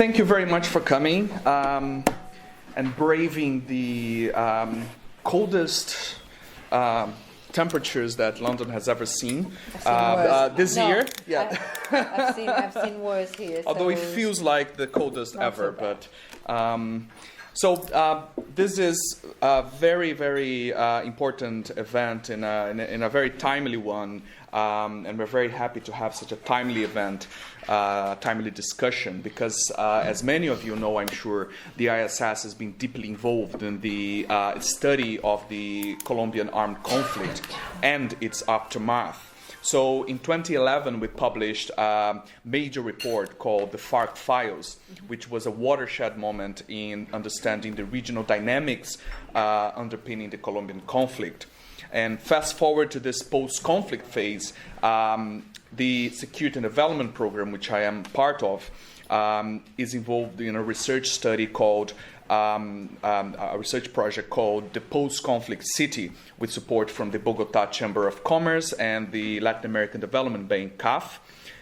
thank you very much for coming and braving the coldest temperatures that London has ever seen this year. Yeah, I've seen worse here. Although it feels like the coldest ever, but. So this is a very, very important event in a very timely one, and we're very happy to have such a timely event, timely discussion, because as many of you know, I'm sure, the ISS has been deeply involved in the study of the Colombian armed conflict and its aftermath. So in 2011, we published a major report called the FARC Files, which was a watershed moment in understanding the regional dynamics underpinning the Colombian conflict. And fast forward to this post-conflict phase, the Security and Development Program, which I am part of, is involved in a research study called a research project called the Post-Conflict City, with support from the Bogota Chamber of Commerce and the Latin American Development Bank, CAF.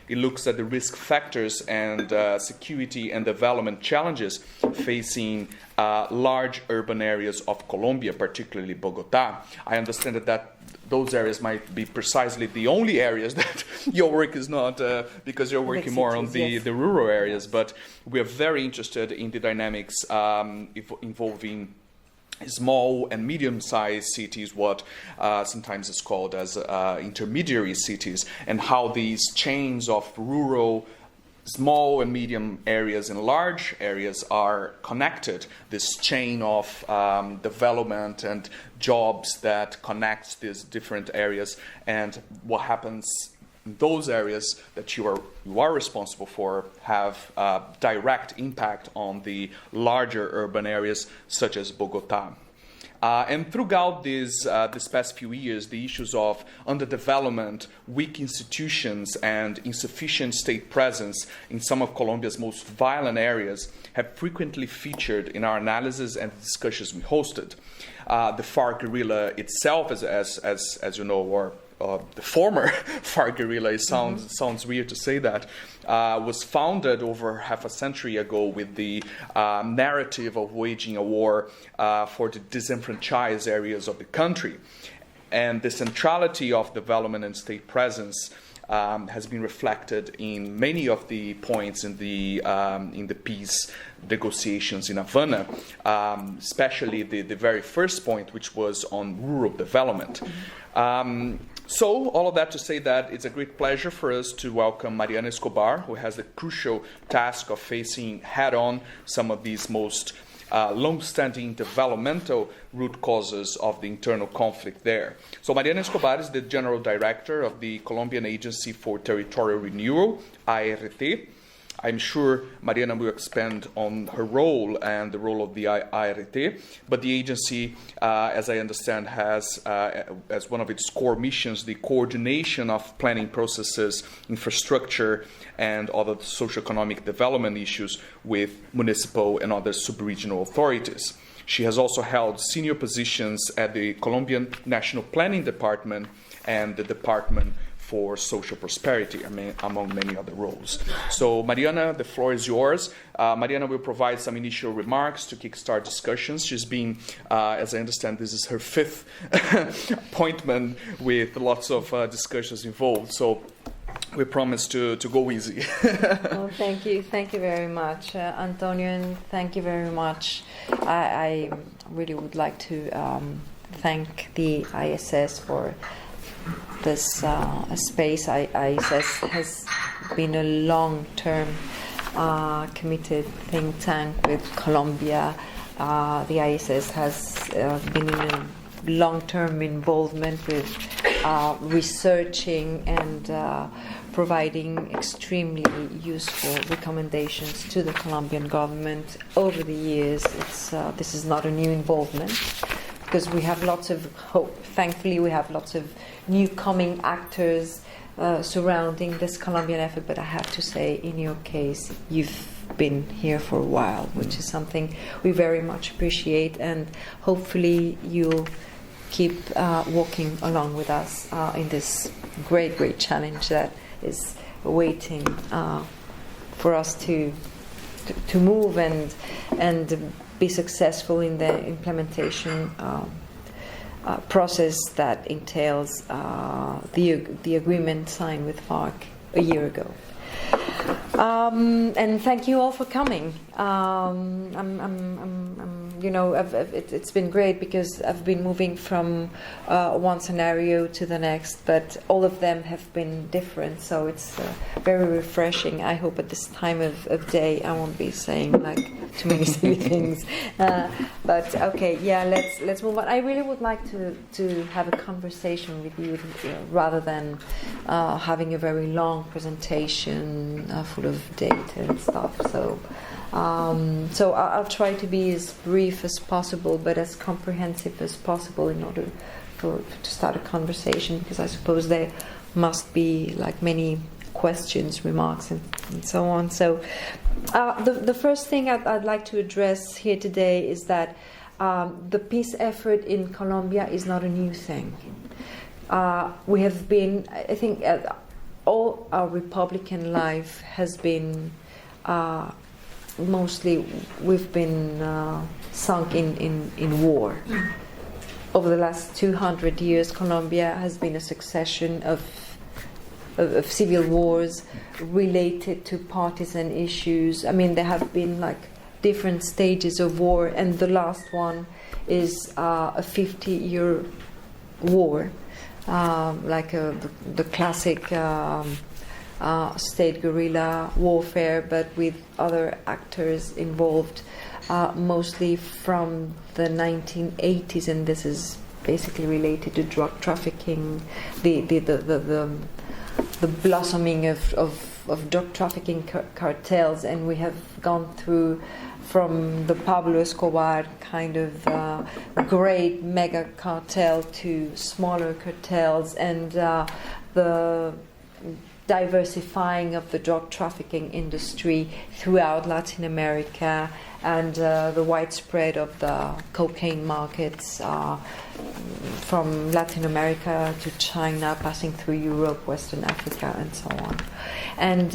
It looks at the risk factors and security and development challenges facing large urban areas of Colombia, particularly Bogota. I understand that those areas might be precisely the only areas that your work is not, because you're working more on the rural areas, but we are very interested in the dynamics involving small and medium-sized cities, what sometimes is called as intermediary cities, and how these chains of rural, small and medium areas and large areas are connected, this chain of development and jobs that connects these different areas, and what happens in those areas that you are responsible for have direct impact on the larger urban areas such as Bogota. And throughout this past few years, the issues of underdevelopment, weak institutions, and insufficient state presence in some of Colombia's most violent areas have frequently featured in our analysis and discussions we hosted. The FARC guerrilla itself, as you know, or the former FARC guerrilla, it sounds weird to say that, was founded over half a century ago with the narrative of waging a war for the disenfranchised areas of the country. And the centrality of development and state presence has been reflected in many of the points in the peace negotiations in Havana, especially the very first point, which was on rural development. So all of that to say that it's a great pleasure for us to welcome Mariana Escobar, who has the crucial task of facing head-on some of these most long-standing developmental root causes of the internal conflict there. So Mariana Escobar is the General Director of the Colombian Agency for Territorial Renewal, ART. I'm sure Mariana will expand on her role and the role of the ART, but the agency, as I understand, has as one of its core missions the coordination of planning processes, infrastructure, and other socioeconomic development issues with municipal and other sub-regional authorities. She has also held senior positions at the Colombian National Planning Department and the Department for Social Prosperity, among many other roles. So, Mariana, the floor is yours. Mariana will provide some initial remarks to kickstart discussions. She's been, as I understand, this is her fifth appointment with lots of discussions involved. So, we promise to go easy. Well, thank you very much, Antonio, and thank you very much. I really would like to thank the ISS for this space. ISS has been a long-term committed think tank with Colombia. The ISS has been in a long-term involvement with researching and providing extremely useful recommendations to the Colombian government over the years. This is not a new involvement, because we have lots of hope. Thankfully, we have lots of new coming actors surrounding this Colombian effort, but I have to say, in your case, you've been here for a while, which is something we very much appreciate, and hopefully you'll keep walking along with us in this great challenge that is waiting for us to to move and be successful in the implementation process that entails the agreement signed with FARC a year ago. And thank you all for coming. It's been great because I've been moving from one scenario to the next, but all of them have been different, so it's very refreshing. I hope at this time of day I won't be saying like too many silly things. But okay, yeah, let's move on. I really would like to have a conversation with you rather than having a very long presentation full of data and stuff. So I'll try to be as brief as possible, but as comprehensive as possible in order to start a conversation, because I suppose there must be like many questions, remarks, and so on. So the first thing I'd like to address here today is that the peace effort in Colombia is not a new thing. We have been, I think, all our Republican life has been mostly we've been sunk in war. Over the last 200 years, Colombia has been a succession of civil wars related to partisan issues. I mean, there have been like different stages of war, and the last one is a 50-year war, like the classic state guerrilla warfare, but with other actors involved, mostly from the 1980s, and this is basically related to drug trafficking, the blossoming of drug trafficking cartels, and we have gone through from the Pablo Escobar kind of great mega cartel to smaller cartels, and the diversifying of the drug trafficking industry throughout Latin America, and the widespread of the cocaine markets from Latin America to China, passing through Europe, Western Africa, and so on. And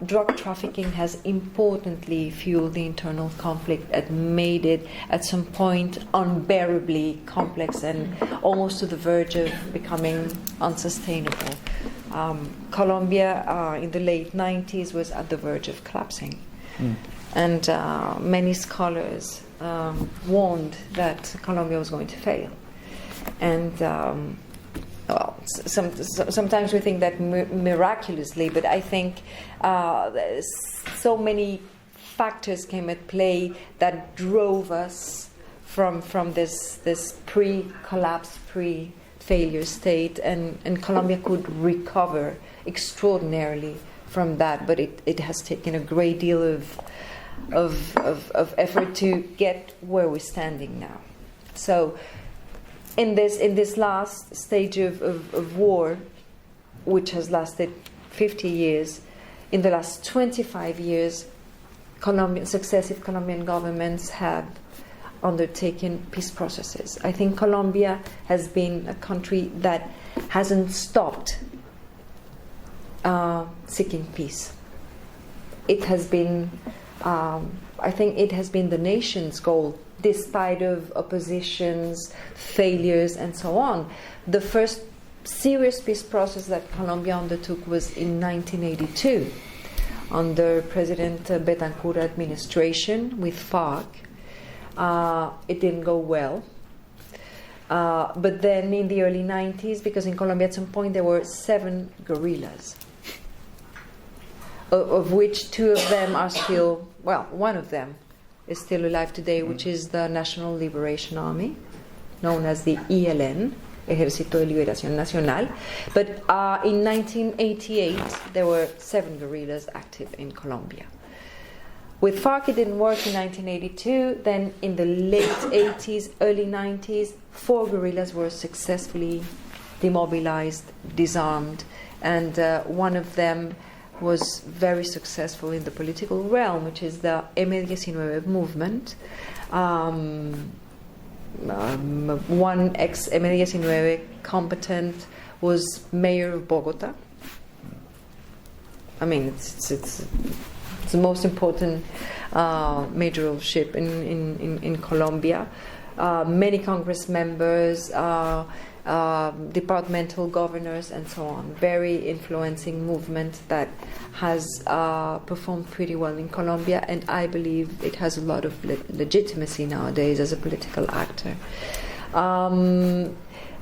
drug trafficking has importantly fueled the internal conflict and made it at some point unbearably complex and almost to the verge of becoming unsustainable. Colombia in the late 90s was at the verge of collapsing. And many scholars warned that Colombia was going to fail. And sometimes we think that miraculously, but I think so many factors came at play that drove us from this pre-collapse, pre-failure state, and Colombia could recover extraordinarily from that, but it has taken a great deal of effort to get where we're standing now. So in this last stage of war, which has lasted 50 years, in the last 25 years, successive Colombian governments have undertaken peace processes. I think Colombia has been a country that hasn't stopped seeking peace. It has been, I think it has been the nation's goal, despite of oppositions, failures, and so on. The first serious peace process that Colombia undertook was in 1982, under President Betancourt administration with FARC. It didn't go well. But then in the early 90s, because in Colombia at some point there were 7 guerrillas, of which 2 of them are still, well, one of them is still alive today, which is the National Liberation Army, known as the ELN, Ejército de Liberación Nacional. But in 1988, there were 7 guerrillas active in Colombia. With FARC, it didn't work in 1982. Then in the late 80s, early 90s, 4 guerrillas were successfully demobilized, disarmed, and one of them was very successful in the political realm, which is the M19 movement. One ex-M19 combatant was mayor of Bogota. I mean, it's the most important majorship in Colombia. Many Congress members, departmental governors, and so on. Very influencing movement that has performed pretty well in Colombia, and I believe it has a lot of legitimacy nowadays as a political actor.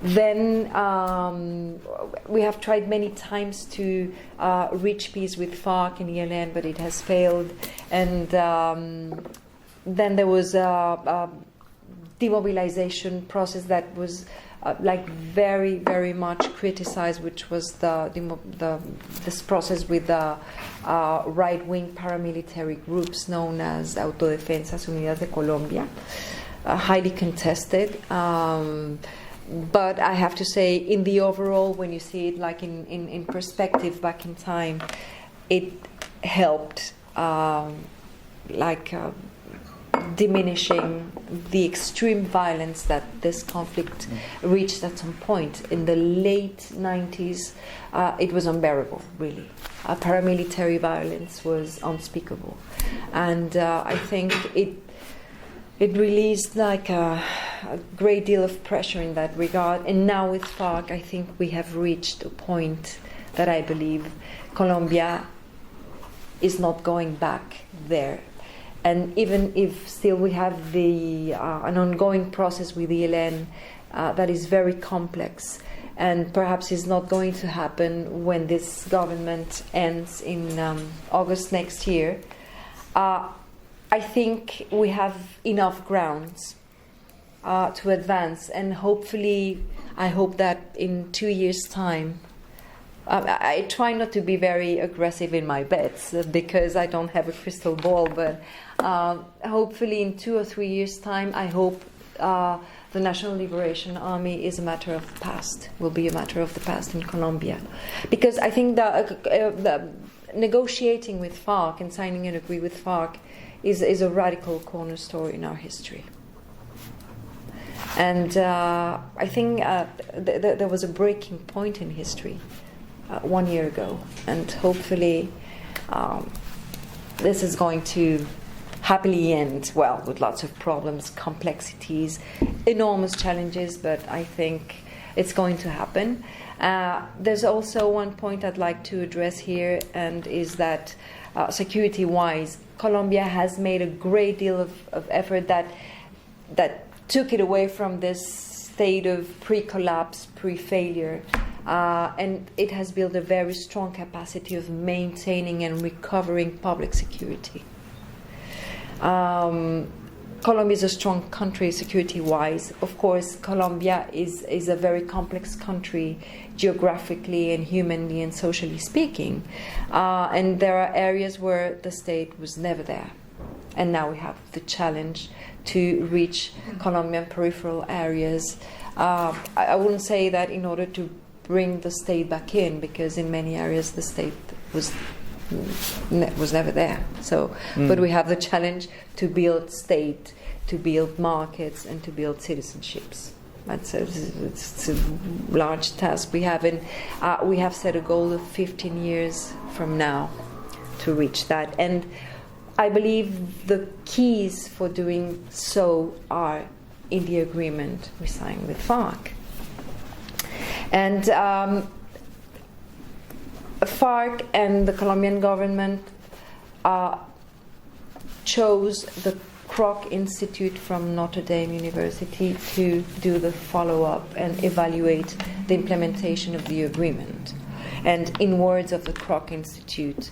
Then we have tried many times to reach peace with FARC and ELN, but it has failed. And then there was a demobilization process that was very, very much criticized, which was this process with the right-wing paramilitary groups known as Autodefensas Unidas de Colombia, highly contested. But I have to say, in the overall, when you see it like in perspective back in time, it helped diminishing the extreme violence that this conflict reached at some point. In the late 90s, it was unbearable, really. Paramilitary violence was unspeakable. And I think it released like a great deal of pressure in that regard. And now with FARC, I think we have reached a point that I believe Colombia is not going back there. And even if still we have an ongoing process with ELN that is very complex, and perhaps is not going to happen when this government ends in August next year, I think we have enough grounds to advance, and hopefully, I hope that in 2 years' time, I try not to be very aggressive in my bets because I don't have a crystal ball, but hopefully in 2 or 3 years' time, I hope the National Liberation Army is a matter of the past, will be a matter of the past in Colombia. Because I think the negotiating with FARC and signing an agreement with FARC is a radical cornerstone in our history. And I think there was a breaking point in history 1 year ago, and hopefully this is going to happily end, well, with lots of problems, complexities, enormous challenges, but I think it's going to happen. There's also one point I'd like to address here, and is that security-wise, Colombia has made a great deal of effort that took it away from this state of pre-collapse, pre-failure, and it has built a very strong capacity of maintaining and recovering public security. Colombia is a strong country security-wise. Of course, Colombia is a very complex country geographically and humanly and socially speaking. And there are areas where the state was never there. And now we have the challenge to reach Colombian peripheral areas. I wouldn't say that in order to bring the state back in, because in many areas the state was never there. So, but we have the challenge to build state, to build markets, and to build citizenships. It's a large task we have, and we have set a goal of 15 years from now to reach that. And I believe the keys for doing so are in the agreement we signed with FARC. And FARC and the Colombian government chose the Kroc Institute from Notre Dame University to do the follow-up and evaluate the implementation of the agreement. And in words of the Kroc Institute,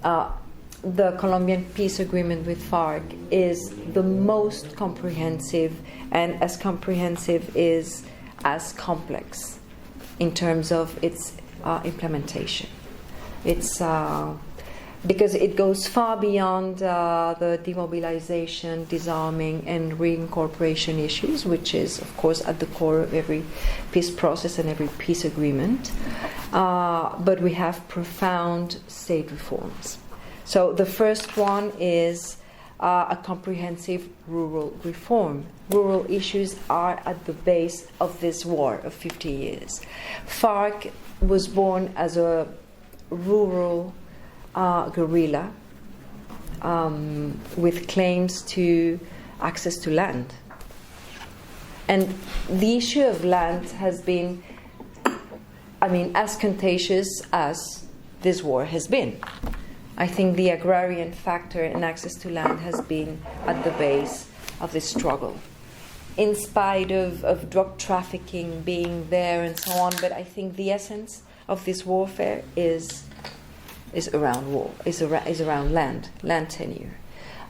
the Colombian peace agreement with FARC is the most comprehensive, and as comprehensive is as complex in terms of its implementation. It's because it goes far beyond the demobilization, disarming, and reincorporation issues, which is, of course, at the core of every peace process and every peace agreement. But we have profound state reforms. So the first one is a comprehensive rural reform. Rural issues are at the base of this war of 50 years. FARC was born as a rural guerrilla with claims to access to land. And the issue of land has been, as contentious as this war has been. I think the agrarian factor in access to land has been at the base of this struggle, in spite of drug trafficking being there and so on. But I think the essence of this warfare is around land tenure.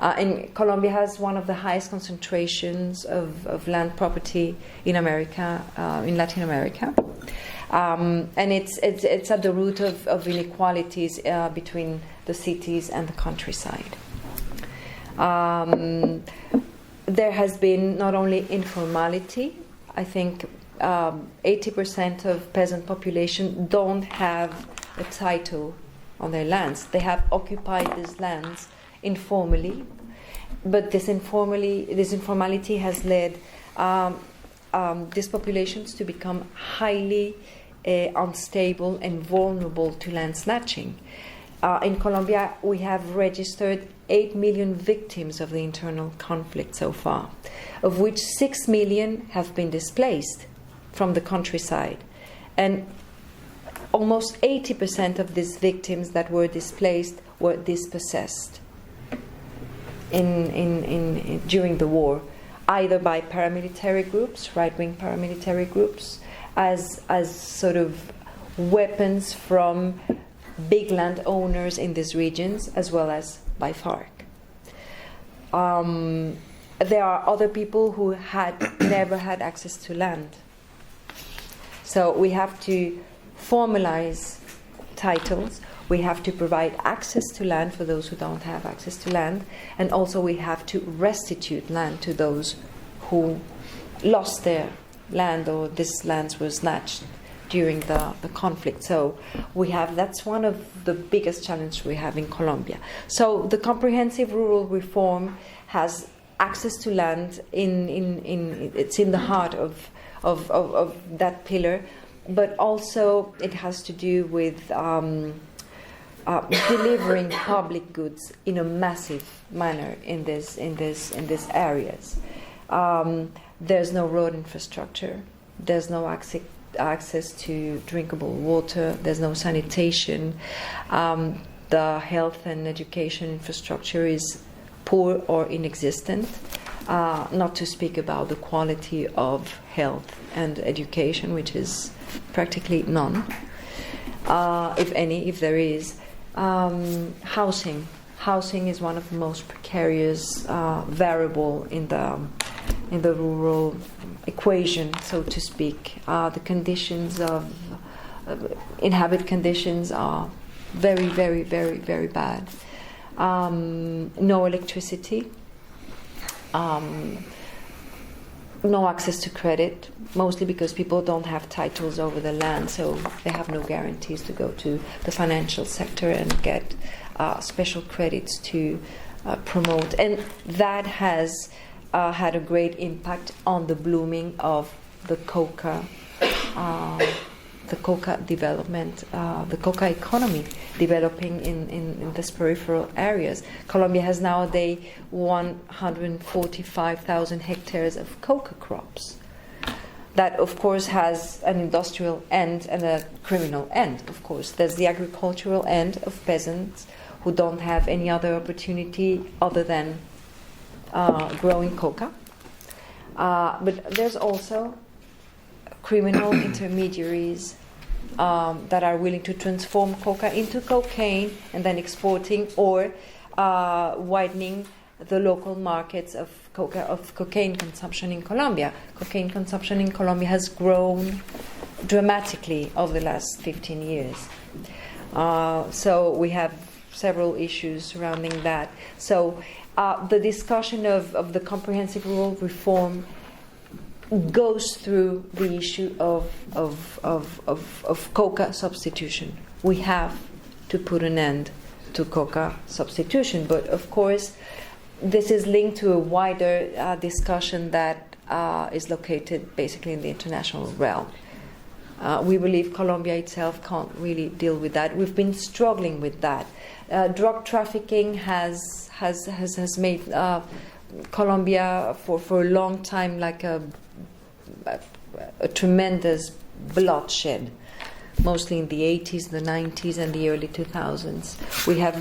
And Colombia has one of the highest concentrations of land property in America, in Latin America, and it's at the root of inequalities between the cities and the countryside. There has been not only informality. I think 80% of peasant population don't have a title on their lands. They have occupied these lands informally, but this informality has led these populations to become highly unstable and vulnerable to land snatching. In Colombia, we have registered 8 million victims of the internal conflict so far, of which 6 million have been displaced from the countryside. And almost 80% of these victims that were displaced were dispossessed during the war, either by paramilitary groups, right-wing paramilitary groups, as sort of weapons from big landowners in these regions, as well as by FARC. There are other people who had never had access to land. So we have to formalize titles, we have to provide access to land for those who don't have access to land, and also we have to restitute land to those who lost their land or this land was snatched during the conflict. So that's one of the biggest challenges we have in Colombia. So the comprehensive rural reform has access to land it's in the heart of that pillar, but also it has to do with delivering public goods in a massive manner in these areas. There's no road infrastructure. There's no access to drinkable water. There's no sanitation. The health and education infrastructure is poor or inexistent. Not to speak about the quality of health and education, which is practically none, if any, if there is. Housing is one of the most precarious variable in the rural equation, so to speak. The conditions of inhabit conditions are very, very, very, very bad. No electricity. No access to credit, mostly because people don't have titles over the land, so they have no guarantees to go to the financial sector and get special credits to promote. And that has had a great impact on the blooming of the coca development, the coca economy developing in these peripheral areas. Colombia has nowadays 145,000 hectares of coca crops. That, of course, has an industrial end and a criminal end, of course. There's the agricultural end of peasants who don't have any other opportunity other than growing coca. But there's also criminal intermediaries that are willing to transform coca into cocaine and then exporting or widening the local markets of cocaine consumption in Colombia. Cocaine consumption in Colombia has grown dramatically over the last 15 years. So we have several issues surrounding that. So the discussion of the comprehensive rural reform goes through the issue of coca substitution. We have to put an end to coca substitution, but of course this is linked to a wider discussion that is located basically in the international realm. We believe Colombia itself can't really deal with that. We've been struggling with that. Drug trafficking has made Colombia for a long time like a tremendous bloodshed, mostly in the 80s, the 90s, and the early 2000s.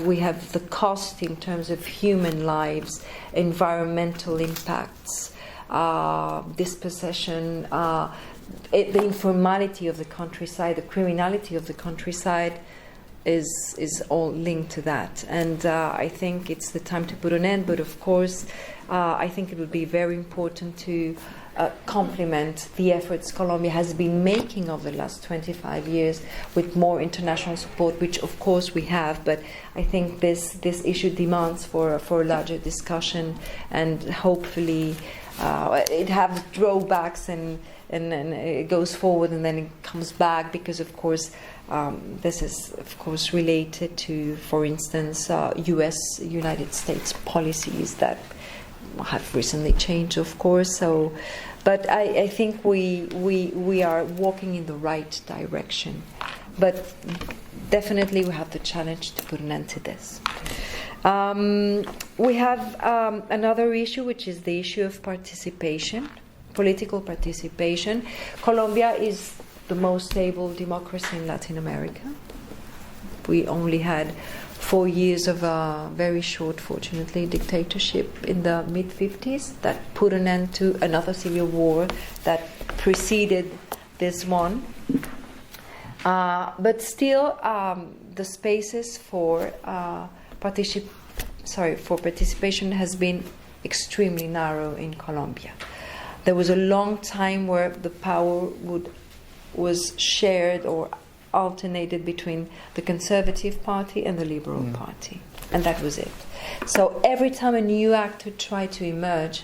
We have the cost in terms of human lives, environmental impacts, dispossession, the informality of the countryside, the criminality of the countryside is all linked to that. And I think it's the time to put an end. But of course, I think it would be very important to complement the efforts Colombia has been making over the last 25 years with more international support, which of course we have. But I think this issue demands for a larger discussion, and hopefully it has drawbacks and it goes forward and then it comes back, because of course this is of course related to, for instance, United States policies that have recently changed, of course. So, but I think we are walking in the right direction. But definitely we have the challenge to put an end to this. We have another issue, which is the issue of participation, political participation. Colombia is the most stable democracy in Latin America. We only had 4 years of a very short, fortunately, dictatorship in the mid-50s that put an end to another civil war that preceded this one. But still, the spaces for participation has been extremely narrow in Colombia. There was a long time where the power was shared or alternated between the Conservative Party and the Liberal Party, and that was it. So every time a new actor tried to emerge,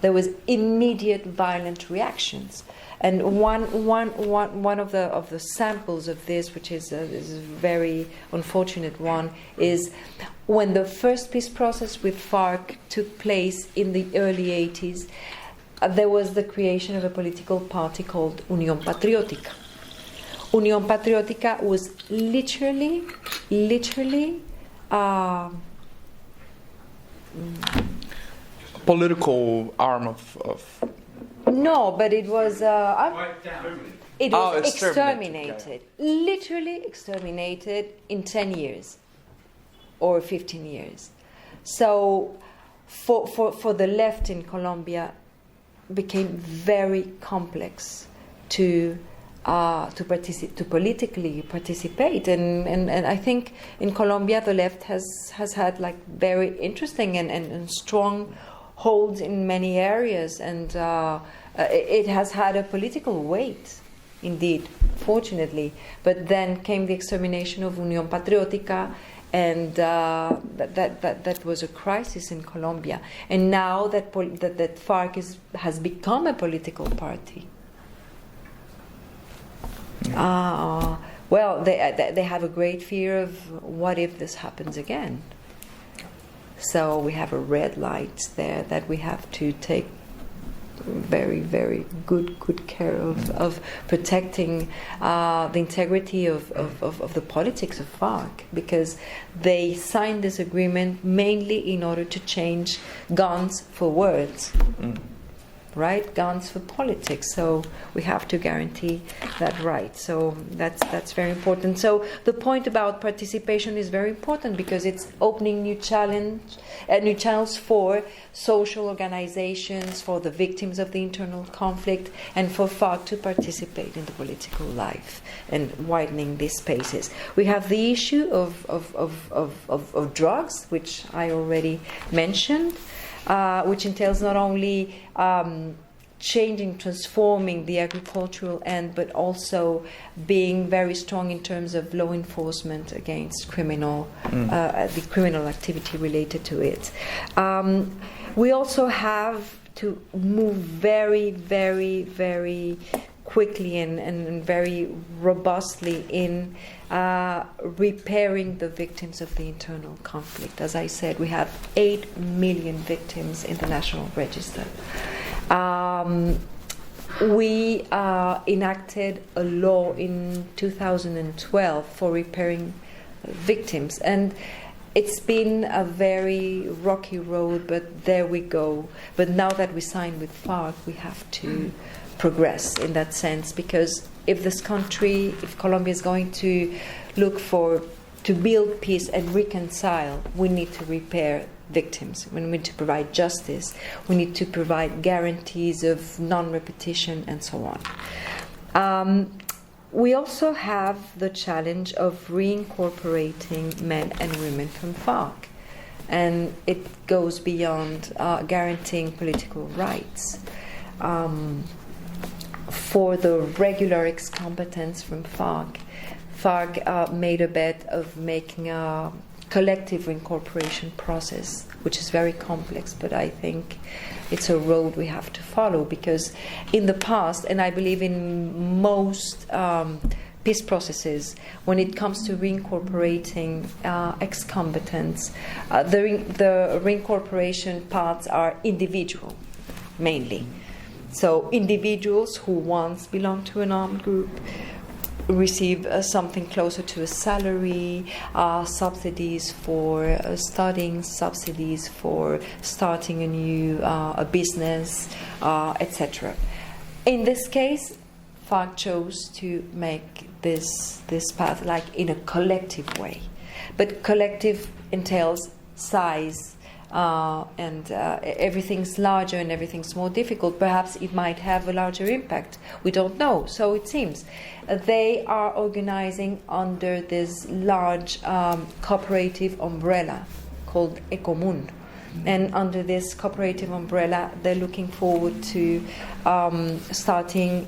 there was immediate violent reactions. And one of the samples of this, which is a very unfortunate one, is when the first peace process with FARC took place in the early 80s. There was the creation of a political party called Unión Patriótica. Unión Patriótica was literally political arm of no, but it was exterminated. Okay. Literally exterminated in 10 years or 15 years. So for the left in Colombia, became very complex to politically participate, and I think in Colombia the left has had like very interesting and strong holds in many areas, and it has had a political weight, indeed, fortunately. But then came the extermination of Unión Patriótica, and that was a crisis in Colombia. And now that FARC has become a political party. Well, they have a great fear of what if this happens again. So we have a red light there that we have to take very, very good care of protecting the integrity of the politics of FARC, because they signed this agreement mainly in order to change guns for words. Right? Guns for politics. So we have to guarantee that right. So that's very important. So the point about participation is very important, because it's opening new channels for social organizations, for the victims of the internal conflict, and for FARC to participate in the political life, and widening these spaces. We have the issue of drugs, which I already mentioned. Which entails not only transforming the agricultural end, but also being very strong in terms of law enforcement against the criminal activity related to it. We also have to move very, very, very quickly and very robustly in repairing the victims of the internal conflict. As I said, we have 8 million victims in the National Register. We enacted a law in 2012 for repairing victims, and it's been a very rocky road, but there we go. But now that we signed with FARC, we have to progress in that sense, because if this country, if Colombia is going to look to build peace and reconcile, we need to repair victims. We need to provide justice. We need to provide guarantees of non-repetition and so on. We also have the challenge of reincorporating men and women from FARC. And it goes beyond guaranteeing political rights. For the regular ex-combatants from FARC, FARC made a bet of making a collective reincorporation process, which is very complex, but I think it's a road we have to follow, because in the past, and I believe in most peace processes, when it comes to reincorporating ex-combatants, the reincorporation paths are individual, mainly. So individuals who once belonged to an armed group receive something closer to a salary, subsidies for studying, subsidies for starting a business, etc. In this case, FARC chose to make this path like in a collective way, but collective entails size. And everything's larger and everything's more difficult. Perhaps it might have a larger impact. We don't know. So it seems they are organizing under this large cooperative umbrella called Ecomun. And under this cooperative umbrella, they're looking forward to starting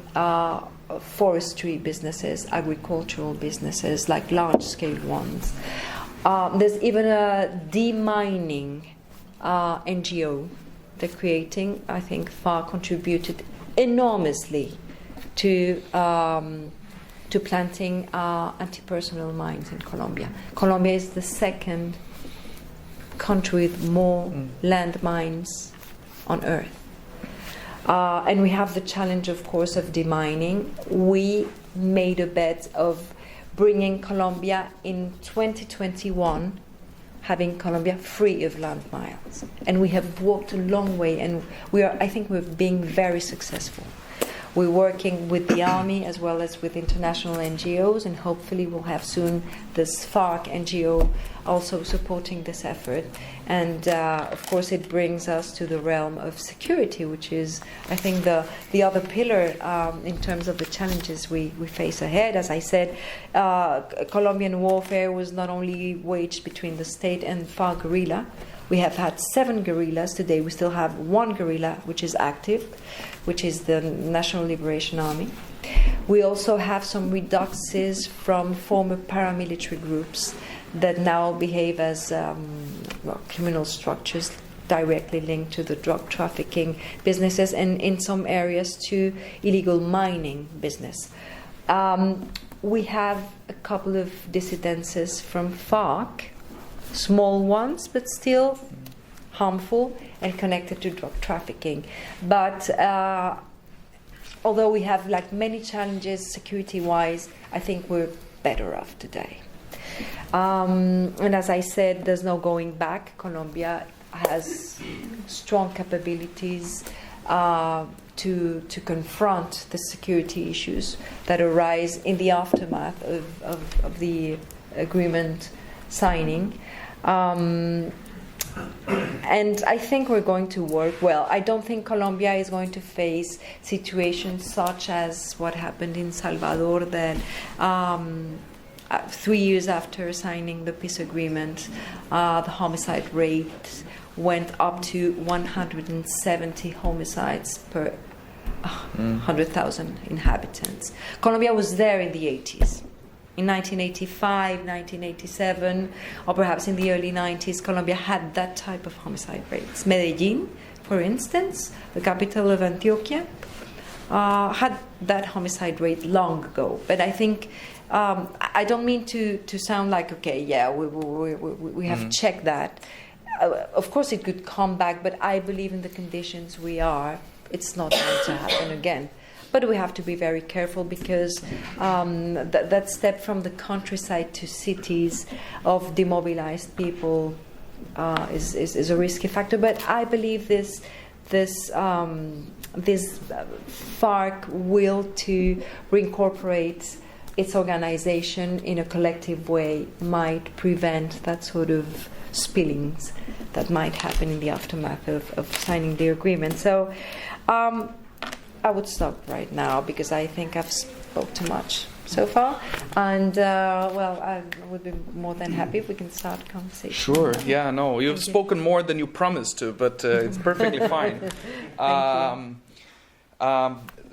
forestry businesses, agricultural businesses, like large-scale ones. There's even a demining NGO they're creating. I think FARC contributed enormously to planting anti-personnel mines in Colombia. Colombia is the second country with more landmines on earth. And we have the challenge, of course, of demining. We made a bet of bringing Colombia in 2021, having Colombia free of landmines. And we have walked a long way, and I think we're being very successful. We're working with the army as well as with international NGOs, and hopefully we'll have soon this FARC NGO also supporting this effort. And of course it brings us to the realm of security, which is, I think, the other pillar in terms of the challenges we face ahead. As I said, Colombian warfare was not only waged between the state and FARC guerrilla. We have had 7 guerrillas. Today we still have 1 guerrilla which is active, which is the National Liberation Army. We also have some reduxes from former paramilitary groups that now behave as criminal structures directly linked to the drug trafficking businesses, and in some areas to illegal mining business. We have a couple of dissidences from FARC, small ones, but still harmful and connected to drug trafficking. But although we have many challenges security-wise, I think we're better off today. And as I said, there's no going back. Colombia has strong capabilities to confront the security issues that arise in the aftermath of the agreement signing. And I think we're going to work well. I don't think Colombia is going to face situations such as what happened in Salvador, that 3 years after signing the peace agreement, the homicide rate went up to 170 homicides per 100,000 inhabitants. Colombia was there in the 80s. In 1985, 1987, or perhaps in the early 90s, Colombia had that type of homicide rates. Medellin, for instance, the capital of Antioquia, had that homicide rate long ago. But I think, I don't mean to sound like, okay, yeah, we have checked that. Of course it could come back, but I believe in the conditions we are, it's not going to happen again. But we have to be very careful because that step from the countryside to cities of demobilized people is a risky factor. But I believe this FARC will to reincorporate its organization in a collective way might prevent that sort of spillings that might happen in the aftermath of signing the agreement. So I would stop right now because I think I've spoke too much so far, and I would be more than happy if we can start a conversation. Sure. Yeah. No, you've spoken more than you promised to, but it's perfectly fine.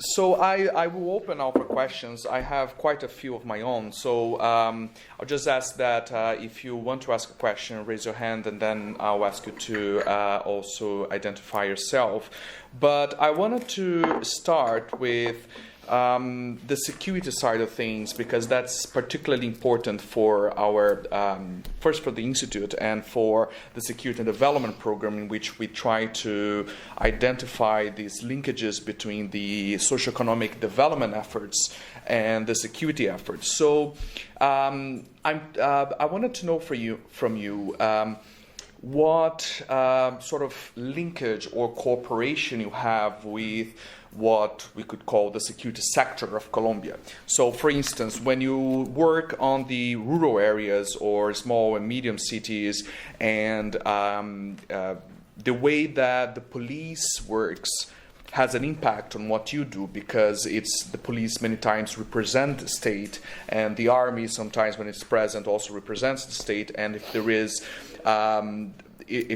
So I will open now for questions. I have quite a few of my own. So I'll just ask that if you want to ask a question, raise your hand, and then I'll ask you to also identify yourself. But I wanted to start with the security side of things, because that's particularly important for our, first for the Institute and for the Security and Development Program, in which we try to identify these linkages between the socioeconomic development efforts and the security efforts. So I wanted to know from you what sort of linkage or cooperation you have with what we could call the security sector of Colombia. So, for instance, when you work on the rural areas or small and medium cities, and the way that the police works has an impact on what you do, because it's the police many times represent the state, and the army sometimes, when it's present, also represents the state. And if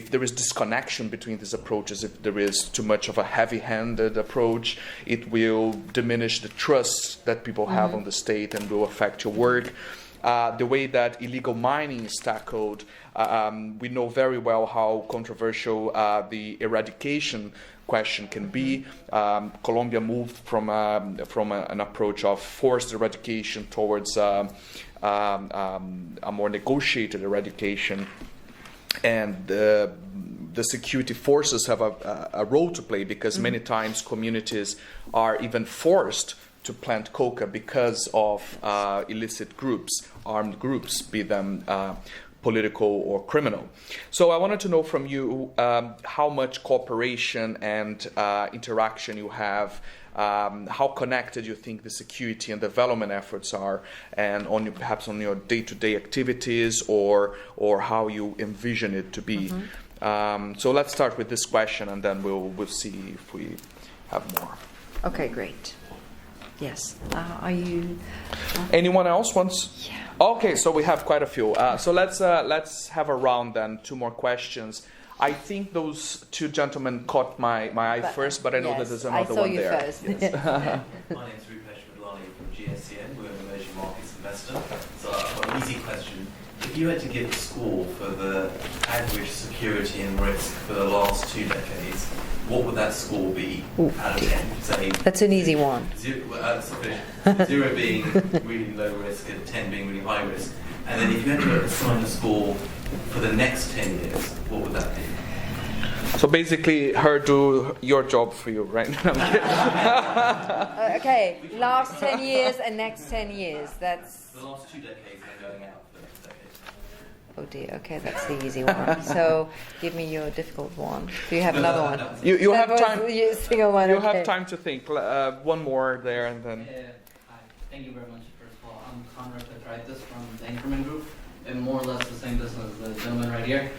there is disconnection between these approaches, if there is too much of a heavy-handed approach, it will diminish the trust that people have on the state and will affect your work. The way that illegal mining is tackled, we know very well how controversial the eradication question can be. Colombia moved from an approach of forced eradication towards a more negotiated eradication. And the security forces have a role to play, because many times communities are even forced to plant coca because of illicit groups, armed groups, be them political or criminal. So I wanted to know from you how much cooperation and interaction you have, how connected you think the security and development efforts are, and perhaps on your day-to-day activities, or how you envision it to be. So let's start with this question, and then we'll see if we have more. Okay, great. Yes. Are you? Anyone else wants? Yeah. Okay, so we have quite a few. So let's have a round then. 2 more questions. I think those 2 gentlemen caught my eye first, but I know that there's another one there. My name's Rupesh Madlani from GSCN. We're an emerging markets investor. So I've got an easy question. If you had to give a score for the average security and risk for the last 2 decades, what would that score be out of 10? Say, that's an easy one. 0 being really low risk and 10 being really high risk. And then if you had to assign a score for the next 10 years, what would that be? So basically, her do your job for you, right? Okay, last 10 years and next 10 years. That's the last 2 decades and going out for the next decade. Oh dear. Okay, that's the easy one. So give me your difficult one. Do you have another one? You have time. Single one. You okay. have time to think. One more there, and then. Hi. Thank you very much. First of all, I'm Conrad Petritis from the Increment Group, and more or less the same business as the gentleman right here.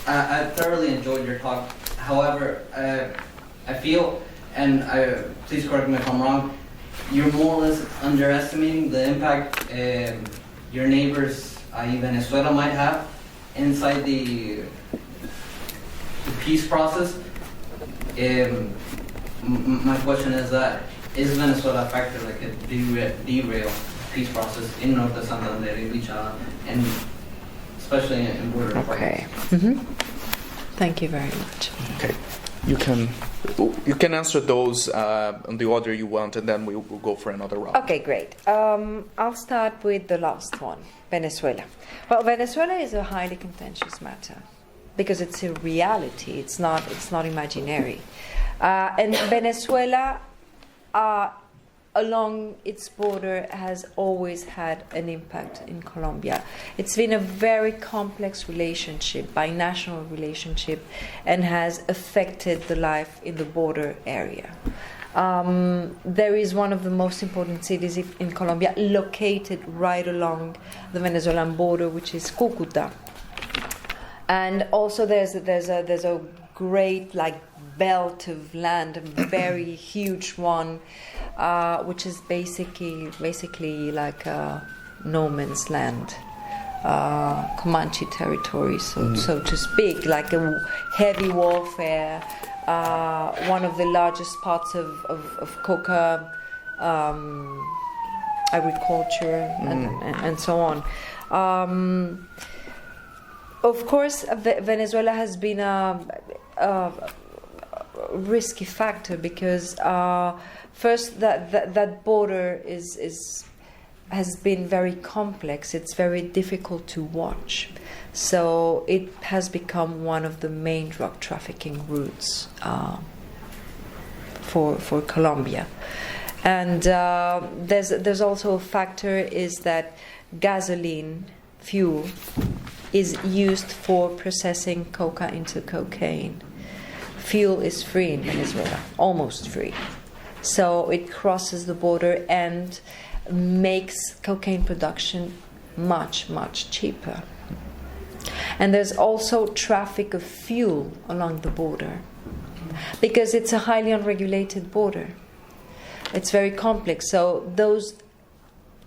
I thoroughly enjoyed your talk. However, I feel, and please correct me if I'm wrong, you're more or less underestimating the impact your neighbors, i.e. Venezuela, might have inside the peace process. My question is that, is Venezuela a factor that could derail peace process in Norte Santander, in Vichada, and especially in border Okay. Thank you very much. Okay, you can answer those in the order you want, and then we'll go for another round. Okay, great. I'll start with the last one, Venezuela. Well, Venezuela is a highly contentious matter because it's a reality. It's not imaginary. And Venezuela along its border has always had an impact in Colombia. It's been a very complex relationship, binational relationship, and has affected the life in the border area. There is one of the most important cities in Colombia located right along the Venezuelan border, which is Cúcuta. And also there's a great belt of land, a very huge one, which is basically like no man's land, Comanche territory, so to speak, like a heavy warfare. One of the largest parts of coca agriculture and so on. Of course, Venezuela has been a risky factor because first that border has been very complex. It's very difficult to watch. So it has become one of the main drug trafficking routes for Colombia. And there's also a factor is that gasoline fuel is used for processing coca into cocaine. Fuel is free in Venezuela, almost free. So it crosses the border and makes cocaine production much, much cheaper. And there's also traffic of fuel along the border because it's a highly unregulated border. It's very complex. So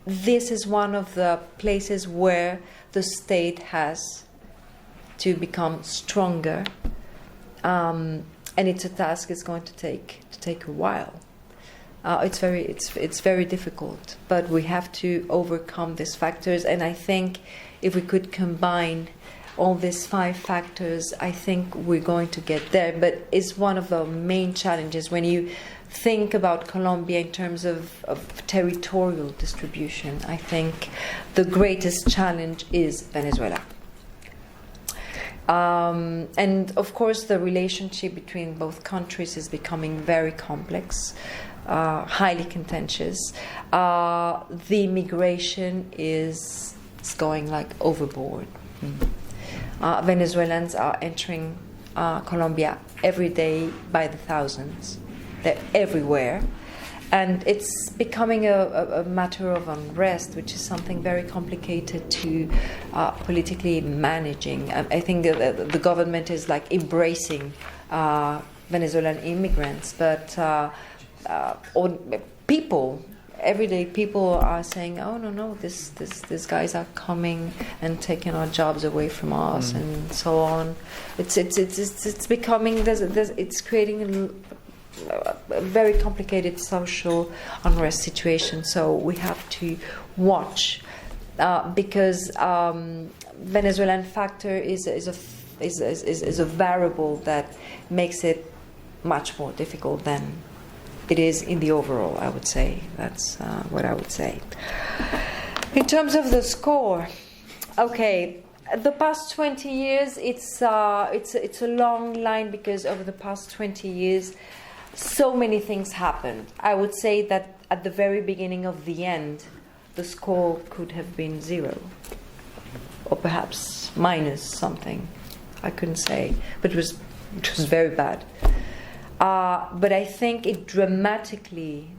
this is one of the places where the state has to become stronger, and it's a task it's going to take a while. It's very difficult, but we have to overcome these factors. And I think if we could combine all these 5 factors, I think we're going to get there. But it's one of the main challenges when you think about Colombia in terms of territorial distribution. I think the greatest challenge is Venezuela. And of course, the relationship between both countries is becoming very complex, highly contentious. The migration is going overboard. Venezuelans are entering Colombia every day by the thousands. They're everywhere. And it's becoming a matter of unrest, which is something very complicated to politically managing. I think the government is embracing Venezuelan immigrants, but everyday people are saying, "Oh no, these guys are coming and taking our jobs away from us," and so on. It's becoming it's creating a very complicated social unrest situation. So we have to watch because Venezuelan factor is a variable that makes it much more difficult than it is in the overall. I would say that's what I would say. In terms of the score, okay. The past 20 years, it's a long line because over the past 20 years, so many things happened. I would say that at the very beginning of the end, the score could have been 0, or perhaps minus something. I couldn't say, but it was very bad. But I think it dramatically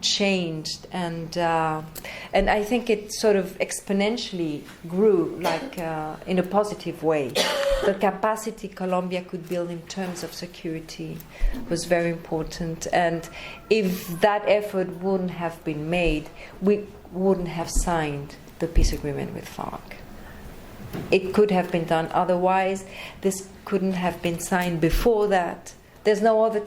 changed, and I think it sort of exponentially grew, in a positive way. The capacity Colombia could build in terms of security was very important, and if that effort wouldn't have been made, we wouldn't have signed the peace agreement with FARC. It could have been done otherwise. This couldn't have been signed before that. There's no other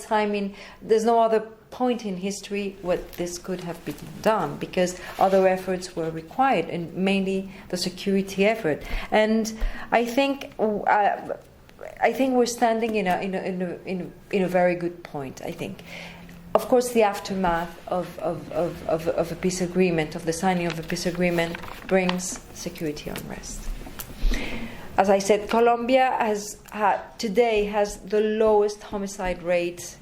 point in history where this could have been done, because other efforts were required, and mainly the security effort. And I think we're standing in a very good point. I think, of course, the aftermath of a peace agreement, of the signing of a peace agreement, brings security unrest. As I said, Colombia today has the lowest homicide rate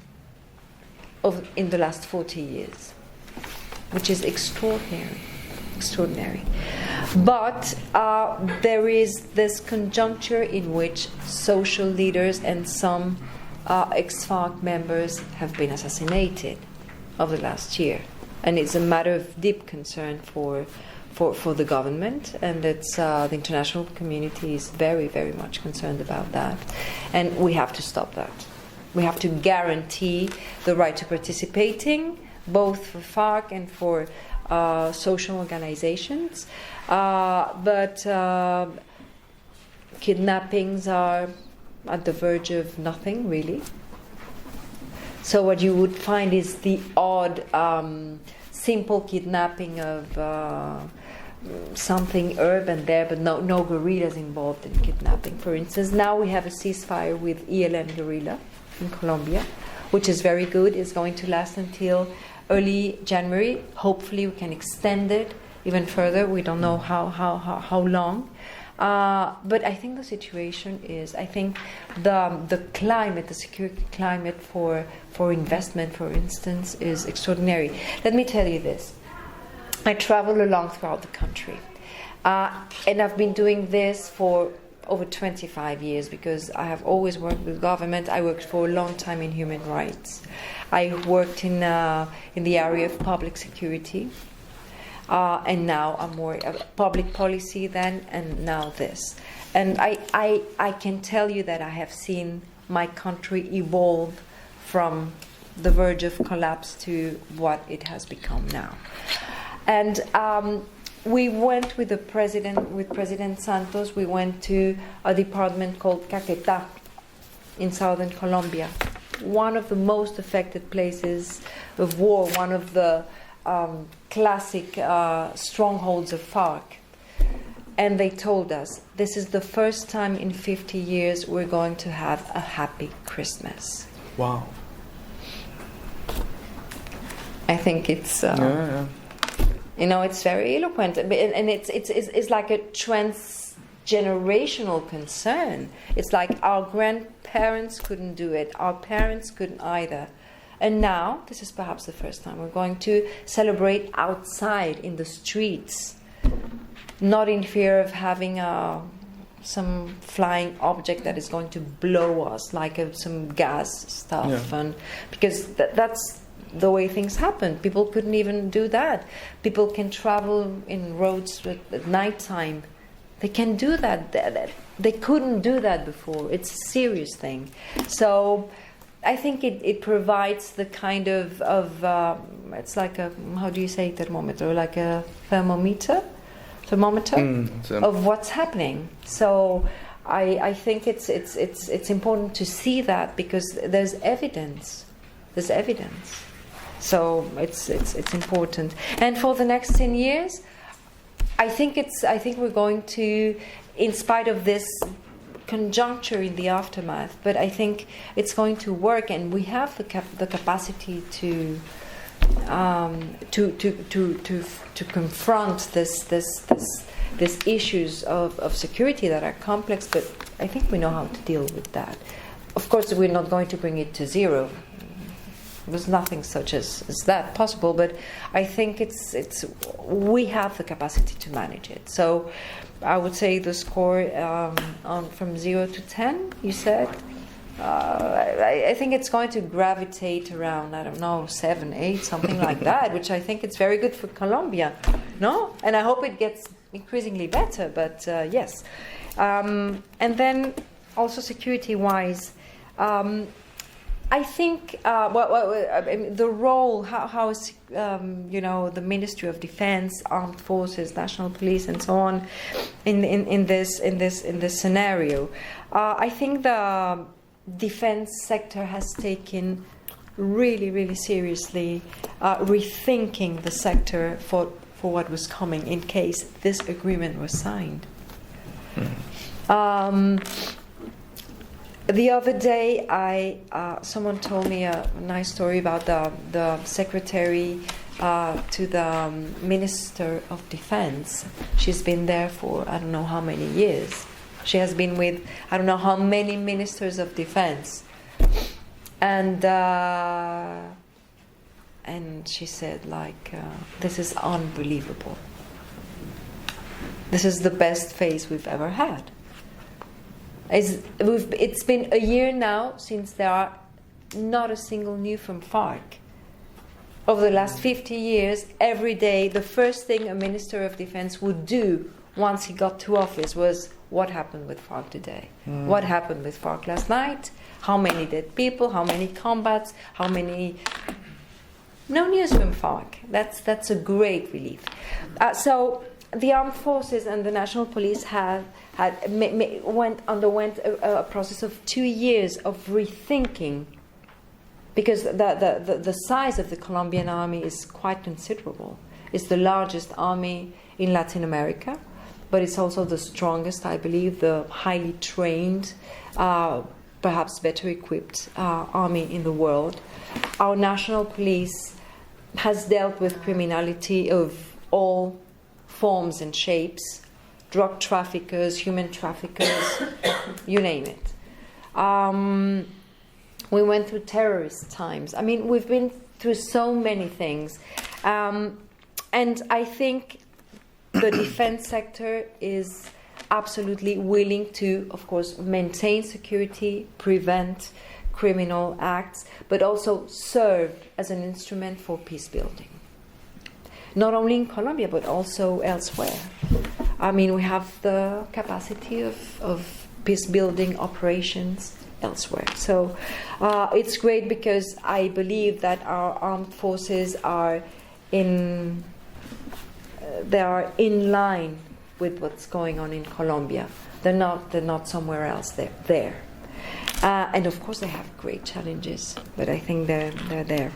in the last 40 years, which is extraordinary. Extraordinary. But there is this conjuncture in which social leaders and some ex-FARC members have been assassinated over the last year. And it's a matter of deep concern for the government, and it's the international community is very, very much concerned about that. And we have to stop that. We have to guarantee the right to participating, both for FARC and for social organizations. But kidnappings are at the verge of nothing, really. So what you would find is the odd, simple kidnapping of something urban there, but no guerrillas involved in kidnapping. For instance, now we have a ceasefire with ELN guerrilla in Colombia, which is very good. It's going to last until early January. Hopefully we can extend it even further. We don't know how long. But I think the situation is, I think the climate, the security climate for investment, for instance, is extraordinary. Let me tell you this. I travel along throughout the country. And I've been doing this for over 25 years because I have always worked with government. I worked for a long time in human rights. I worked in the area of public security. And now I'm more public policy then, and now this. And I can tell you that I have seen my country evolve from the verge of collapse to what it has become now. And we went with President Santos, we went to a department called Caquetá in southern Colombia, one of the most affected places of war, one of the classic strongholds of FARC. And they told us, this is the first time in 50 years we're going to have a happy Christmas. Wow. I think it's, you know, it's very eloquent. And it's like a transgenerational concern. It's like our grandparents couldn't do it. Our parents couldn't either. And now, this is perhaps the first time we're going to celebrate outside in the streets, not in fear of having some flying object that is going to blow us, like some gas stuff. And because that's the way things happen. People couldn't even do that. People can travel in roads at nighttime. They can do that. They couldn't do that before. It's a serious thing. So I think it provides the kind of it's like a, how do you say, thermometer, like a thermometer of what's happening. So I think it's important to see that because there's evidence. So it's important. And for the next 10 years, I think we're going to, in spite of this conjuncture in the aftermath, but I think it's going to work, and we have the capacity to confront these issues of security that are complex. But I think we know how to deal with that. Of course, we're not going to bring it to zero. There's nothing such as that possible, but I think we have the capacity to manage it. So I would say the score from 0 to 10, you said, I think it's going to gravitate around, I don't know, 7, 8, something like that, which I think it's very good for Colombia, no? And I hope it gets increasingly better, but yes. And then also security-wise, I think the role, how is the Ministry of Defense, Armed Forces, National Police, and so on, in this scenario. I think the defense sector has taken really seriously rethinking the sector for what was coming in case this agreement was signed. The other day, someone told me a nice story about the secretary to the Minister of Defense. She's been there for I don't know how many years. She has been with I don't know how many ministers of defense. And and she said, like, this is unbelievable. This is the best phase we've ever had. It's been a year now since there are not a single news from FARC. Over the last 50 years, every day, the first thing a Minister of Defense would do once he got to office was, what happened with FARC today? What happened with FARC last night? How many dead people? How many combats? How many... No news from FARC. That's a great relief. So the armed forces and the national police underwent a process of 2 years of rethinking, because the size of the Colombian army is quite considerable. It's the largest army in Latin America, but it's also the strongest, I believe, the highly trained, perhaps better equipped army in the world. Our national police has dealt with criminality of all forms and shapes, drug traffickers, human traffickers, you name it. We went through terrorist times. I mean, we've been through so many things. And I think the defense sector is absolutely willing to, of course, maintain security, prevent criminal acts, but also serve as an instrument for peace building. Not only in Colombia, but also elsewhere. I mean, we have the capacity of peace building operations elsewhere. So it's great, because I believe that our armed forces are in line with what's going on in Colombia. They're not somewhere else. They're there. And of course they have great challenges, but I think they're there.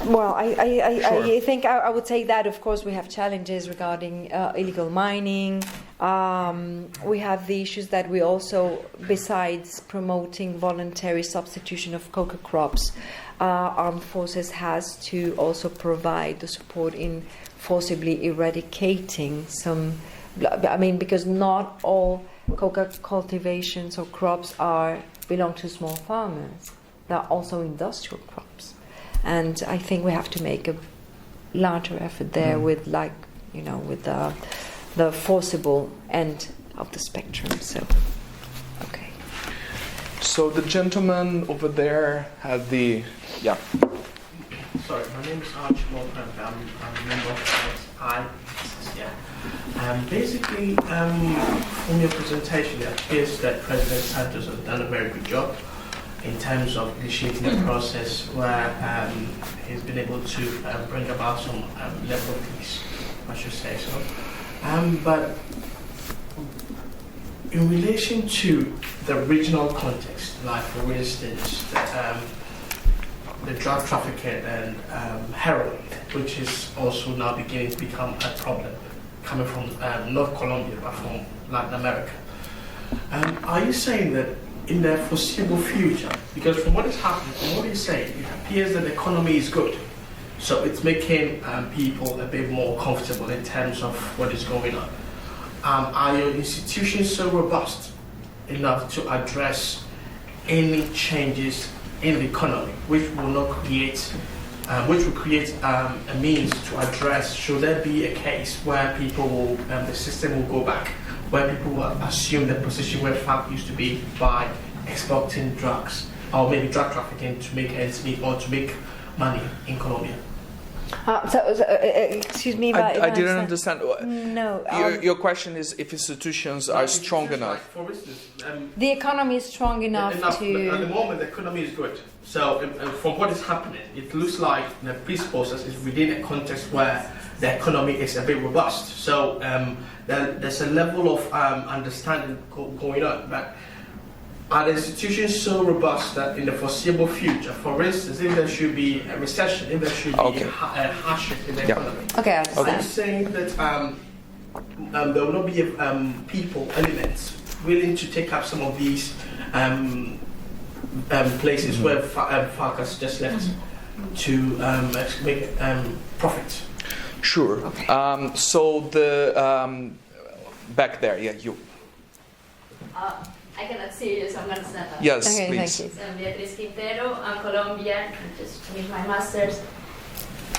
Well, I think I would say that, of course, we have challenges regarding illegal mining. We have the issues that we also, besides promoting voluntary substitution of coca crops, armed forces has to also provide the support in forcibly eradicating some. I mean, because not all coca cultivations or crops belong to small farmers. There are also industrial crops. And I think we have to make a larger effort there with the forcible end of the spectrum. So, okay. So the gentleman over there had the... Yeah. Sorry, my name is Archibald. I'm a member of ICCN. Basically, from your presentation, it appears that President Santos has done a very good job in terms of initiating a process where he's been able to bring about some level of peace, I should say so. But in relation to the regional context, like for instance, the drug trafficking and heroin, which is also now beginning to become a problem, coming from North Colombia, but from Latin America. Are you saying that in the foreseeable future, because from what is happening, from what you're saying, it appears that the economy is good, so it's making people a bit more comfortable in terms of what is going on. Are your institutions so robust enough to address any changes in the economy, which will create a means to address, should there be a case where people will, the system will go back, where people will assume the position where FARC used to be by exporting drugs, or maybe drug trafficking to make ends meet or to make money in Colombia? Excuse me, but I didn't understand. No. Your question is if institutions are strong enough. Like, for instance, the economy is strong enough to... At the moment, the economy is good. So from what is happening, it looks like the peace process is within a context where the economy is a bit robust. So there's a level of understanding going on. But are the institutions so robust that in the foreseeable future, for instance, if there should be a recession, if there should be a hardship in the economy, okay, are you saying that there will not be people, elements, willing to take up some of these places where FARC has just left to make profit? Sure. Okay. So the back there, yeah, you. I cannot see you, so I'm going to stand up. Yes, Okay, please. thank you. So I'm Beatriz Quintero. I'm Colombian. I just finished my master's.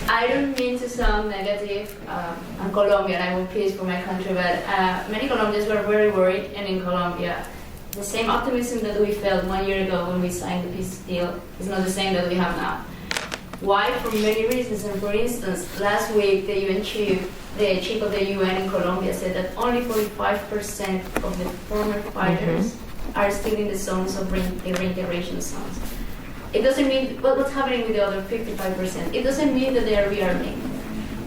I don't mean to sound negative. I'm Colombian. I want peace for my country, but many Colombians were very worried, and in Colombia, the same optimism that we felt 1 year ago when we signed the peace deal is not the same that we have now. Why? For many reasons. And for instance, last week the chief of the UN in Colombia said that only 45% of the former fighters are still in the zones of the reintegration zones. It doesn't mean what's happening with the other 55%. It doesn't mean that they are rearming.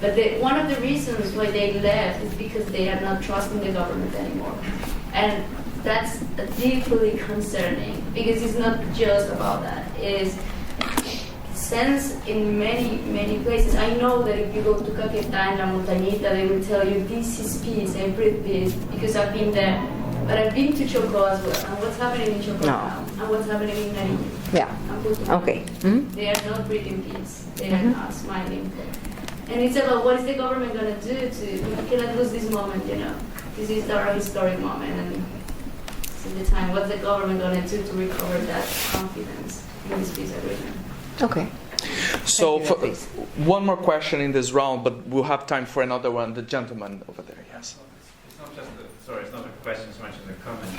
But one of the reasons why they left is because they are not trusting the government anymore. And that's deeply concerning because it's not just about that. It is sense in many places. I know that if you go to Caquetá and La Montañita, they will tell you this is peace, I breathe peace, because I've been there. But I've been to Chocó as well, and what's happening in Chocó now, and what's happening in Nariño. Yeah. Okay. They are not breathing peace. They are not smiling. And it's about what is the government going to do we cannot lose this moment, This is our historic moment, and this is the time. What's the government going to do to recover that confidence in this peace agreement? Okay. So, Thank you, one more question in this round, but we'll have time for another one. The gentleman over there, yes. It's not just it's not a question so much as a comment.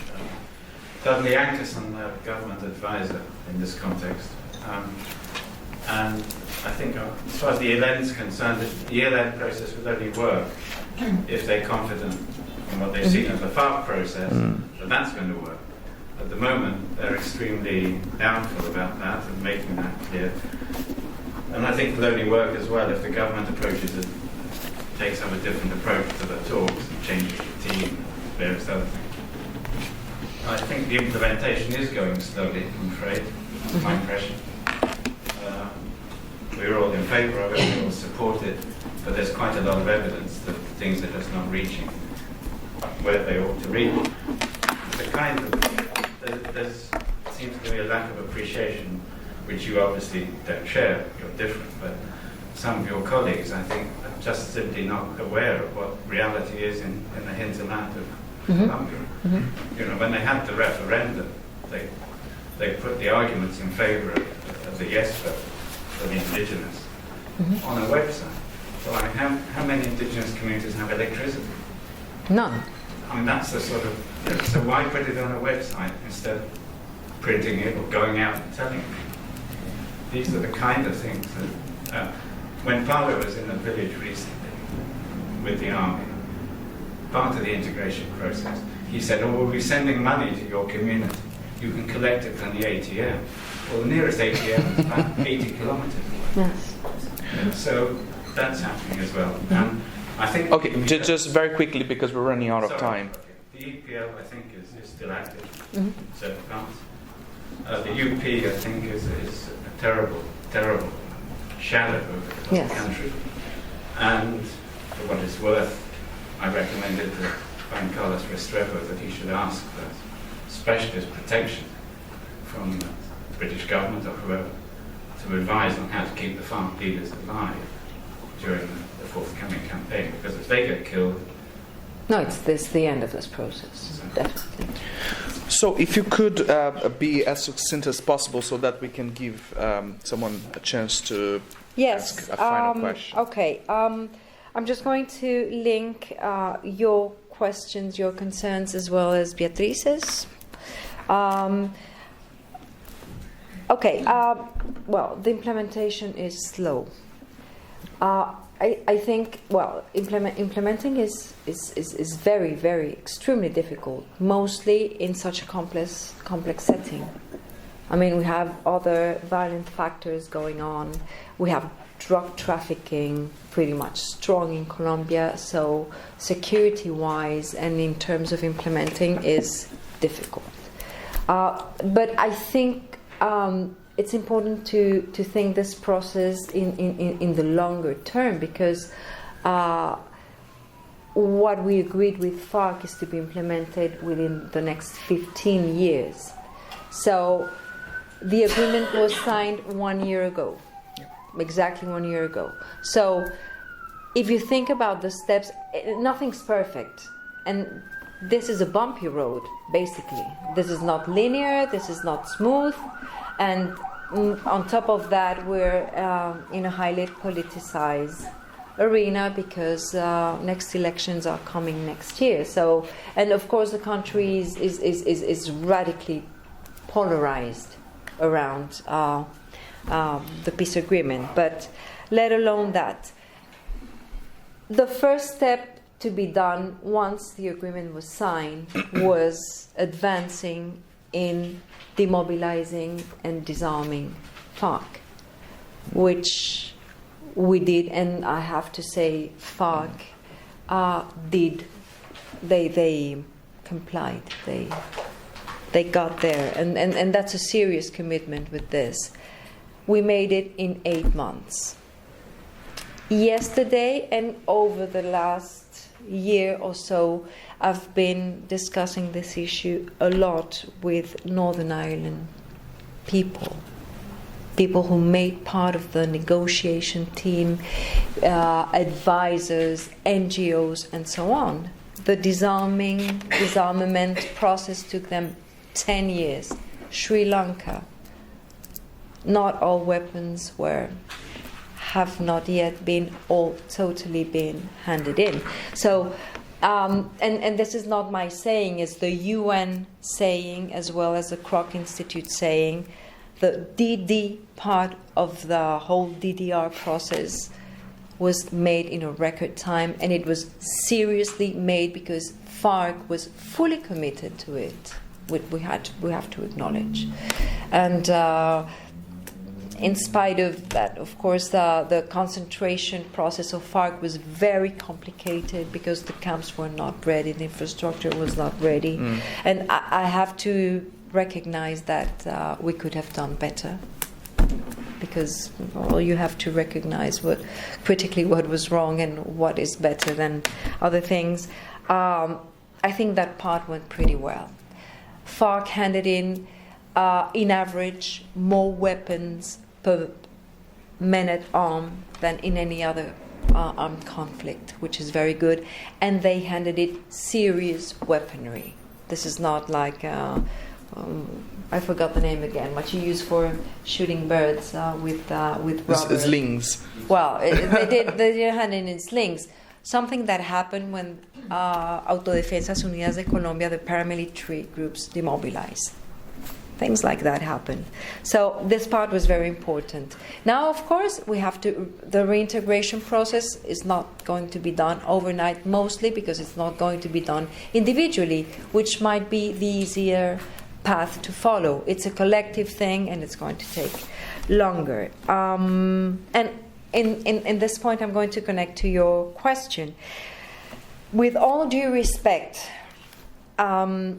Dudley Ankerson, government advisor in this context. And I think as far as the ELN is concerned, the ELN process would only work if they're confident in what they've seen as the FARC process, that that's going to work. At the moment, they're extremely doubtful about that and making that clear. And I think it'll only work as well if the government approaches it, takes up a different approach to the talks and changes the team and various other things. I think the implementation is going slowly, I'm afraid. That's my impression. We're all in favour of it, we all support it, but there's quite a lot of evidence that things are just not reaching where they ought to reach. There seems to be a lack of appreciation, which you obviously don't share, you're different, but some of your colleagues, I think, are just simply not aware of what reality is in the hinterland of Colombia. When they had the referendum, they put the arguments in favour of the yes vote for the indigenous on a website. So how many indigenous communities have electricity? None. I mean, that's the sort of... So why put it on a website instead of printing it or going out and telling people? These are the kind of things that... when Paulo was in a village recently with the army, part of the integration process, he said, we'll be sending money to your community. You can collect it from the ATM. Well, the nearest ATM is about 80 kilometers away. Yes. So that's happening as well. And I think... Okay, just very quickly, because we're running out of time. Okay. The EPL, I think, is still active in certain parts. The UP, I think, is a terrible shadow of the country. And for what it's worth, I recommended to Juan Carlos Restrepo that he should ask for specialist protection from the British government or whoever to advise on how to keep the FARC leaders alive during the forthcoming campaign, because if they get killed... No, it's the end of this process, definitely. So if you could be as succinct as possible so that we can give someone a chance to ask a final question. Okay. I'm just going to link your questions, your concerns, as well as Beatriz's. Well, the implementation is slow. I think, implementing is very, very extremely difficult, mostly in such a complex setting. I mean, we have other violent factors going on. We have drug trafficking pretty much strong in Colombia, so security-wise and in terms of implementing is difficult. But I think it's important to think this process in the longer term, because what we agreed with FARC is to be implemented within the next 15 years. So the agreement was signed 1 year ago, exactly 1 year ago. So if you think about the steps, nothing's perfect, and this is a bumpy road, basically. This is not linear, this is not smooth, and on top of that, we're in a highly politicized arena because next elections are coming next year. So, and of course, the country is radically polarized around the peace agreement. But let alone that, the first step to be done once the agreement was signed was advancing in demobilizing and disarming FARC, which we did, and I have to say FARC did. They complied. They got there, and that's a serious commitment with this. We made it in 8 months. Yesterday and over the last year or so, I've been discussing this issue a lot with Northern Ireland people who made part of the negotiation team, advisors, NGOs, and so on. The disarmament process took them 10 years. Sri Lanka, not all weapons have not yet been all totally been handed in. So, and this is not my saying, it's the UN saying, as well as the Kroc Institute saying. The DD part of the whole DDR process was made in a record time, and it was seriously made because FARC was fully committed to it. We have to acknowledge, and in spite of that, of course, the concentration process of FARC was very complicated because the camps were not ready, the infrastructure was not ready, and I have to recognize that we could have done better. Because you have to recognize critically what was wrong and what is better than other things. I think that part went pretty well. FARC handed in average, more weapons per man-at-arms than in any other armed conflict, which is very good. And they handed it serious weaponry. This is not like... I forgot the name again. What you use for shooting birds with rubber. Slings. Well, they did hand in slings. Something that happened when Autodefensas Unidas de Colombia, the paramilitary groups, demobilized. Things like that happened. So this part was very important. Now, of course, the reintegration process is not going to be done overnight, mostly because it's not going to be done individually, which might be the easier path to follow. It's a collective thing, and it's going to take longer. And in this point, I'm going to connect to your question. With all due respect, I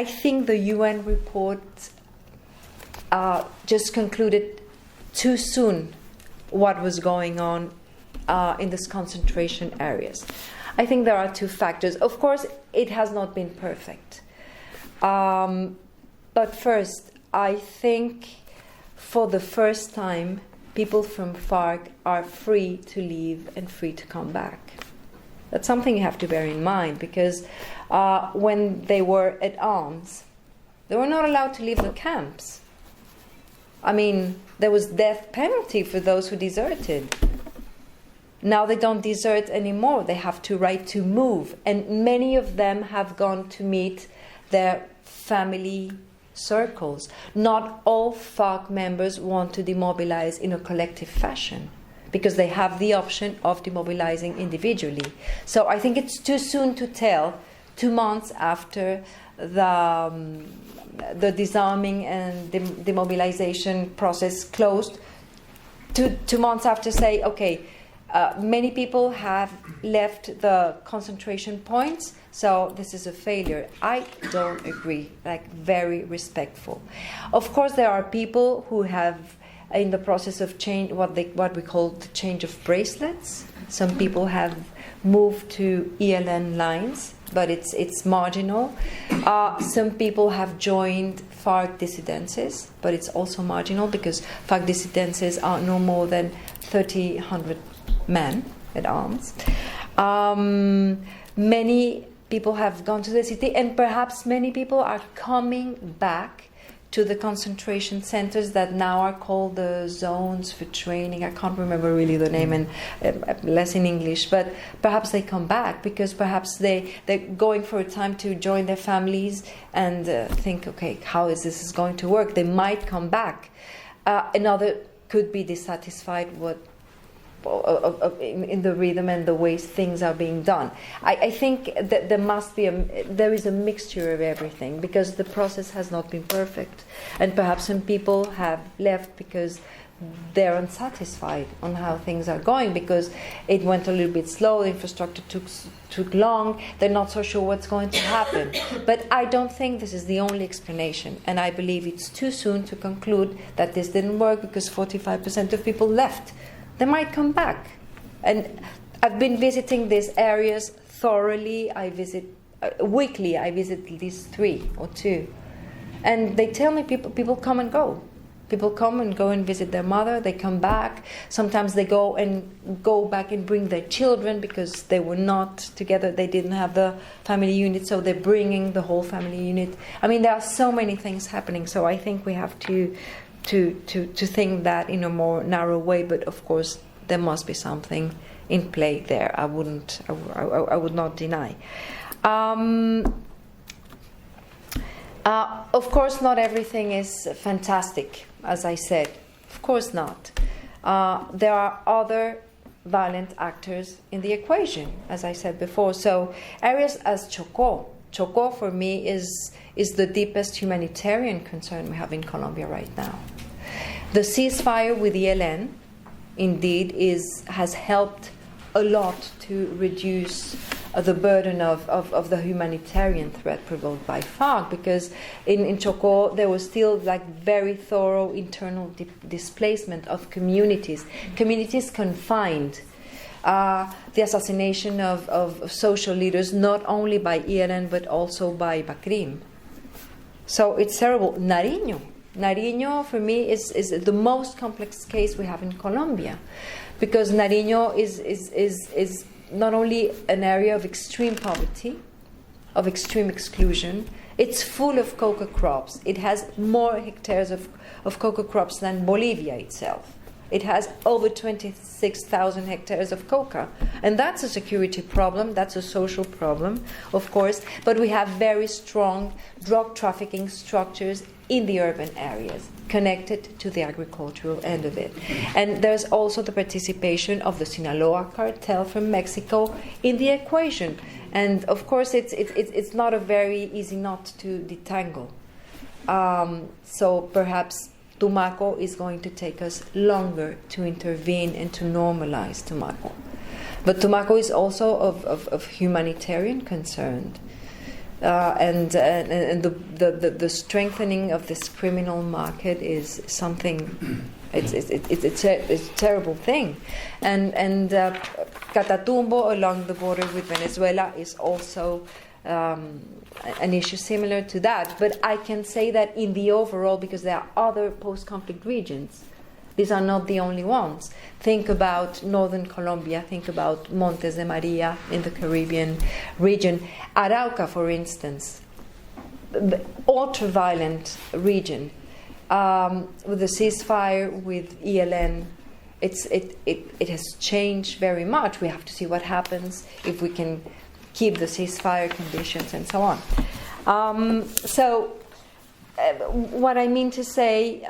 think the UN report just concluded too soon what was going on in these concentration areas. I think there are two factors. Of course, it has not been perfect. But first, I think for the first time, people from FARC are free to leave and free to come back. That's something you have to bear in mind, because when they were at arms, they were not allowed to leave the camps. I mean, there was death penalty for those who deserted. Now they don't desert anymore. They have to right to move. And many of them have gone to meet their family circles. Not all FARC members want to demobilize in a collective fashion, because they have the option of demobilizing individually. So I think it's too soon to tell, 2 months after the disarming and demobilization process closed, 2 months after say, okay, many people have left the concentration points, so this is a failure. I don't agree, very respectful. Of course, there are people who have, in the process of change, what we call the change of bracelets. Some people have moved to ELN lines, but it's marginal. Some people have joined FARC dissidences, but it's also marginal, because FARC dissidences are no more than 100 men at arms. Many people have gone to the city, and perhaps many people are coming back to the concentration centers that now are called the zones for training. I can't remember really the name, and less in English, but perhaps they come back because perhaps they're going for a time to join their families and think, okay, how is this going to work? They might come back. Another could be dissatisfied in the rhythm and the ways things are being done. I think that there is a mixture of everything, because the process has not been perfect, and perhaps some people have left because they're unsatisfied on how things are going, because it went a little bit slow, the infrastructure took long, they're not so sure what's going to happen. But I don't think this is the only explanation, and I believe it's too soon to conclude that this didn't work because 45% of people left. They might come back. And I've been visiting these areas thoroughly. I visit weekly. I visit at least 3 or 2. And they tell me people come and go. People come and go and visit their mother. They come back. Sometimes they go back and bring their children because they were not together. They didn't have the family unit, so they're bringing the whole family unit. I mean, there are so many things happening. So I think we have to think that in a more narrow way, but of course there must be something in play there. I would not deny. Of course, not everything is fantastic, as I said. Of course not. There are other violent actors in the equation, as I said before. So areas as Chocó for me is the deepest humanitarian concern we have in Colombia right now. The ceasefire with ELN indeed has helped a lot to reduce the burden of the humanitarian threat provoked by FARC, because in Chocó there was still very thorough internal displacement of communities confined. The assassination of social leaders, not only by ELN but also by BACRIM. So it's terrible. Nariño for me is the most complex case we have in Colombia, because Nariño is not only an area of extreme poverty, of extreme exclusion. It's full of coca crops. It has more hectares of coca crops than Bolivia itself. It has over 26,000 hectares of coca. And that's a security problem, that's a social problem, of course, but we have very strong drug trafficking structures in the urban areas connected to the agricultural end of it. And there's also the participation of the Sinaloa cartel from Mexico in the equation. And of course, it's not a very easy knot to detangle. So perhaps Tumaco is going to take us longer to intervene and to normalize Tumaco. But Tumaco is also of humanitarian concern. And the strengthening of this criminal market is something. It's a terrible thing, and Catatumbo along the border with Venezuela is also an issue similar to that. But I can say that in the overall, because there are other post-conflict regions, these are not the only ones. Think about northern Colombia, think about Montes de Maria in the Caribbean region, Arauca, for instance, the ultra-violent region. With the ceasefire with ELN, it has changed very much. We have to see what happens if we can keep the ceasefire conditions and so on. What I mean to say,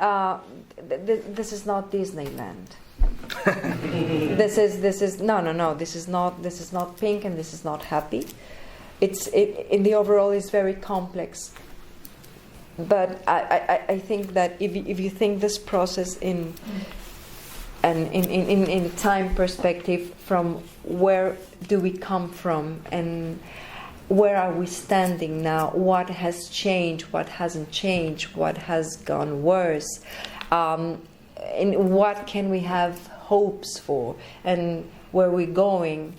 this is not Disneyland. This is no. This is not pink, and this is not happy. In the overall is very complex. But I think that if you think this process in time perspective, from where do we come from and where are we standing now? What has changed? What hasn't changed? What has gone worse? And what can we have hopes for? And where we're going?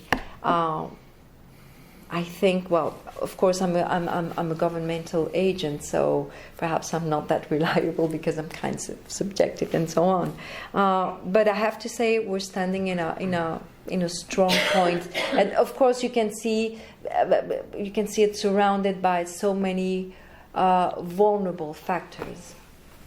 I think, well, of course, I'm a governmental agent, so perhaps I'm not that reliable because I'm kind of subjective and so on. But I have to say, we're standing in a strong point, and of course, you can see it surrounded by so many vulnerable factors,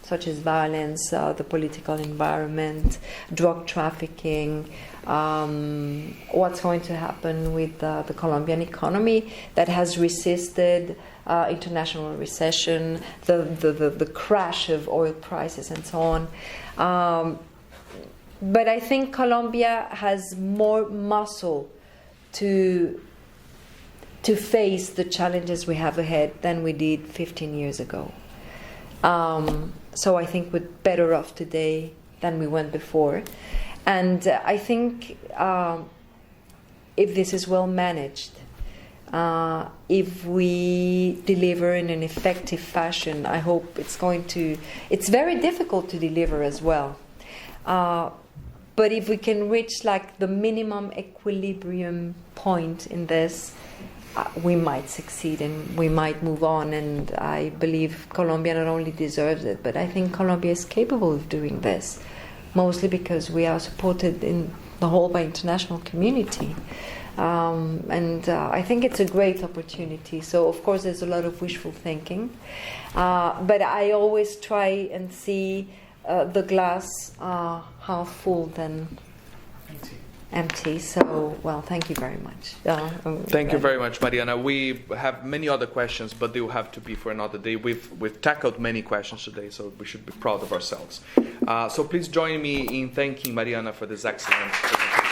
such as violence, the political environment, drug trafficking. What's going to happen with the Colombian economy that has resisted international recession, the crash of oil prices, and so on. But I think Colombia has more muscle to face the challenges we have ahead than we did 15 years ago. So I think we're better off today than we went before. And I think if this is well managed, if we deliver in an effective fashion, I hope it's very difficult to deliver as well. But if we can reach like the minimum equilibrium point in this, we might succeed and we might move on. And I believe Colombia not only deserves it, but I think Colombia is capable of doing this. Mostly because we are supported in the whole by international community. And I think it's a great opportunity. So, of course, there's a lot of wishful thinking. But I always try and see the glass half full than empty. So, well, thank you very much. Thank you very much, Mariana. We have many other questions, but they will have to be for another day. We've tackled many questions today, so we should be proud of ourselves. So please join me in thanking Mariana for this excellent presentation.